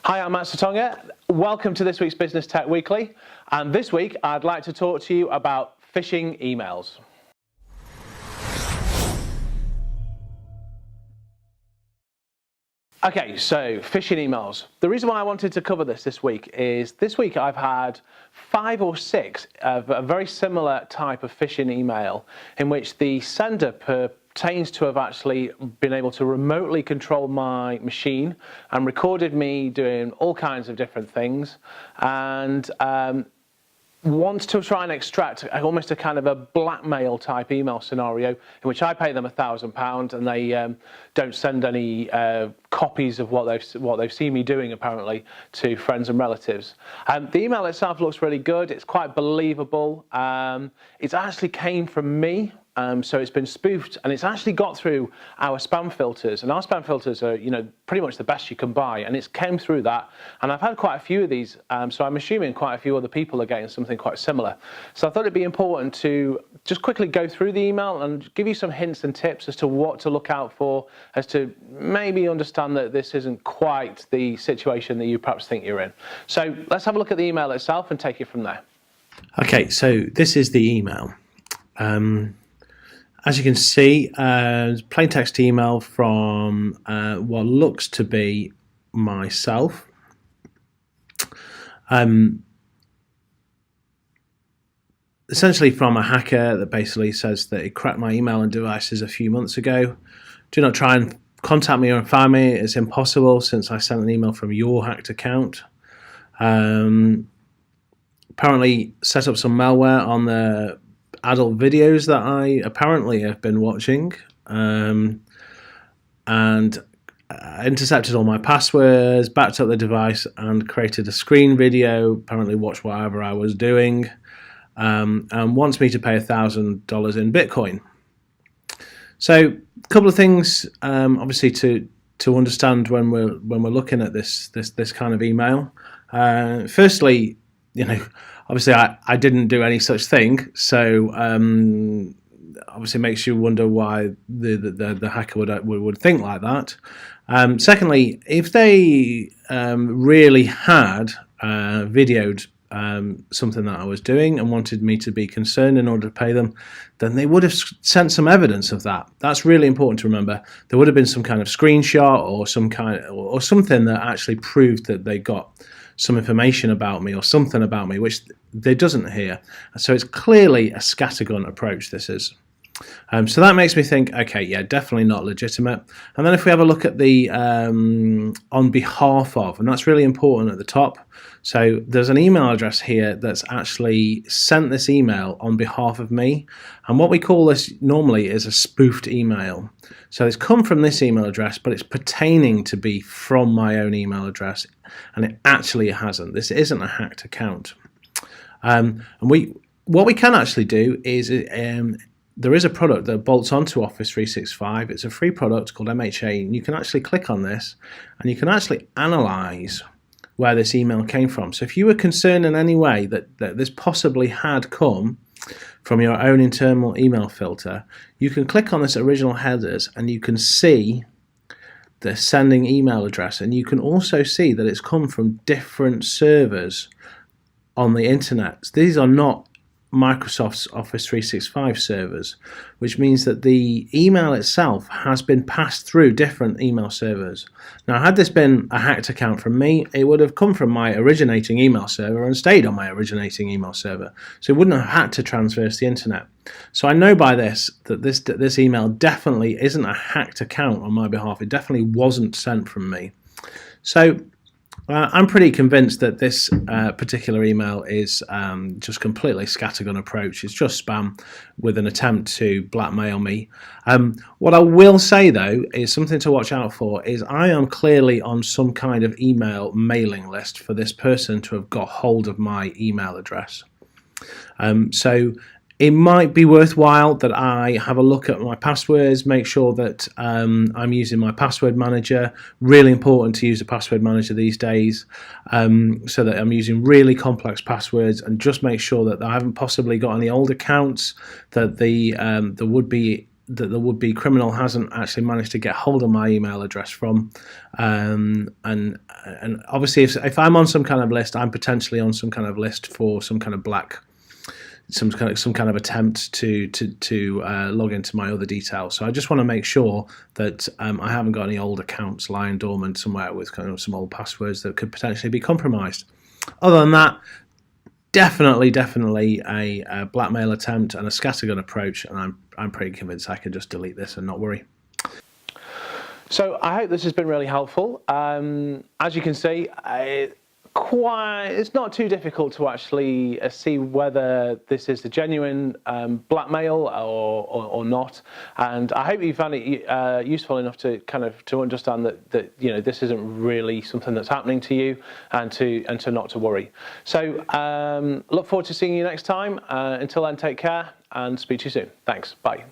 Hi, I'm Matt Satonga. Welcome to this week's Business Tech Weekly. And this week, I'd like to talk to you about phishing emails. Okay, so phishing emails. The reason why I wanted to cover this week is this week I've had 5 or 6 of a very similar type of phishing email in which the sender pertains to have actually been able to remotely control my machine and recorded me doing all kinds of different things and wants to try and extract almost a kind of a blackmail type email scenario in which I pay them £1,000 and they don't send any copies of what they've seen me doing apparently to friends and relatives. The email itself looks really good. It's quite believable. It actually came from me. So it's been spoofed and it's actually got through our spam filters, and our spam filters are, pretty much the best you can buy, and it's came through that. And I've had quite a few of these, so I'm assuming quite a few other people are getting something quite similar. So I thought it'd be important to just quickly go through the email and give you some hints and tips as to what to look out for, as to maybe understand that this isn't quite the situation that you perhaps think you're in. So let's have a look at the email itself and take it from there. Okay, so this is the email. As you can see, plain text email from what looks to be myself. Essentially from a hacker that basically says that he cracked my email and devices a few months ago. Do not try and contact me or find me. It's impossible since I sent an email from your hacked account. Apparently set up some malware on the adult videos that I apparently have been watching, and intercepted all my passwords, backed up the device and created a screen video, apparently watched whatever I was doing, and wants me to pay $1,000 in Bitcoin. So a couple of things obviously to understand when we're looking at this kind of email. Firstly, obviously, I didn't do any such thing, so obviously makes you wonder why the hacker would think like that. Secondly, if they really had videoed something that I was doing and wanted me to be concerned in order to pay them, then they would have sent some evidence of that. That's really important to remember. There would have been some kind of screenshot or something that actually proved that they got some information about me or something about me, which there doesn't here. So it's clearly a scattergun approach, this is. So that makes me think, okay, yeah, definitely not legitimate. And then if we have a look at the on behalf of, and that's really important at the top. So there's an email address here that's actually sent this email on behalf of me. And what we call this normally is a spoofed email. So it's come from this email address, but it's pertaining to be from my own email address. And it actually hasn't. This isn't a hacked account. And what we can actually do is there is a product that bolts onto Office 365. It's a free product called MHA, and you can actually click on this and you can actually analyze where this email came from. So if you were concerned in any way that this possibly had come from your own internal email filter, you can click on this original headers and you can see the sending email address, and you can also see that it's come from different servers on the internet. These are not Microsoft's Office 365 servers, which means that the email itself has been passed through different email servers. Now, had this been a hacked account from me, it would have come from my originating email server and stayed on my originating email server, so it wouldn't have had to traverse the internet. So I know by this that this email definitely isn't a hacked account on my behalf. It definitely wasn't sent from me. So I'm pretty convinced that this particular email is just completely scattergun approach. It's just spam with an attempt to blackmail me. What I will say, though, is something to watch out for is I am clearly on some kind of email mailing list for this person to have got hold of my email address. So it might be worthwhile that I have a look at my passwords, make sure that I'm using my password manager. Really important to use a password manager these days, so that I'm using really complex passwords, and just make sure that I haven't possibly got any old accounts, that the would-be the would-be criminal hasn't actually managed to get hold of my email address from. And obviously, if I'm on some kind of list, I'm potentially on some kind of list for some kind of some kind of attempt to log into my other details. So I just want to make sure that I haven't got any old accounts lying dormant somewhere with kind of some old passwords that could potentially be compromised. Other than that, definitely a blackmail attempt and a scattergun approach, and I'm pretty convinced I can just delete this and not worry. So I hope this has been really helpful. As you can see, it's not too difficult to actually see whether this is a genuine blackmail or not, and I hope you found it useful enough to to understand that this isn't really something that's happening to you, and to not to worry. So look forward to seeing you next time. Until then, take care and speak to you soon. Thanks. Bye.